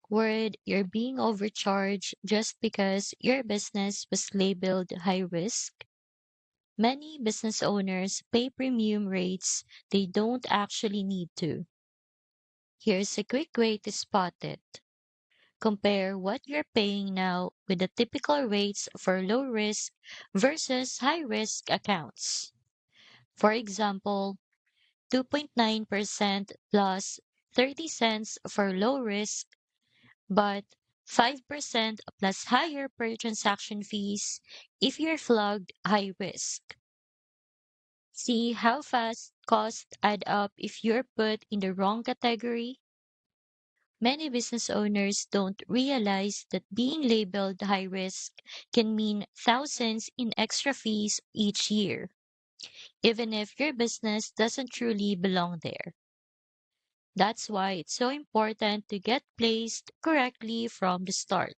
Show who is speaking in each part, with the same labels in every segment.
Speaker 1: Worried you're being overcharged just because your business was labeled high risk? Many business owners pay premium rates they don't actually need to. Here's a quick way to spot it. Compare what you're paying now with the typical rates for low risk versus high risk accounts. For example, 2.9% plus 30 cents for low risk, but 5% plus higher per transaction fees if you're flagged high risk. See how fast costs add up if you're put in the wrong category? Many business owners don't realize that being labeled high risk can mean thousands in extra fees each year, even if your business doesn't truly belong there. That's why it's so important to get placed correctly from the start.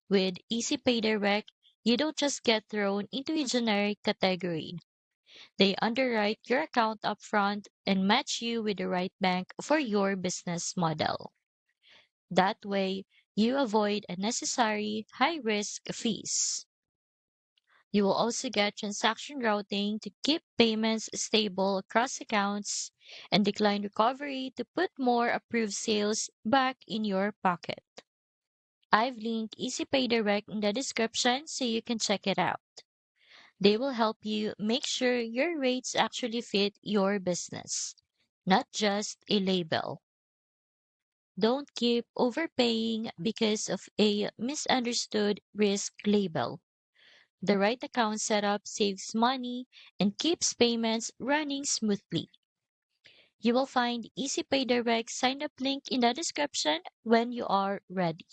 Speaker 1: With Easy Pay Direct, you don't just get thrown into a generic category. They underwrite your account upfront and match you with the right bank for your business model. That way, you avoid unnecessary high risk fees. You will also get transaction routing to keep payments stable across accounts and decline recovery to put more approved sales back in your pocket. I've linked EasyPay Direct in the description so you can check it out. They will help you make sure your rates actually fit your business, not just a label. Don't keep overpaying because of a misunderstood risk label. The right account setup saves money and keeps payments running smoothly. You will find EasyPay Direct sign up link in the description when you are ready.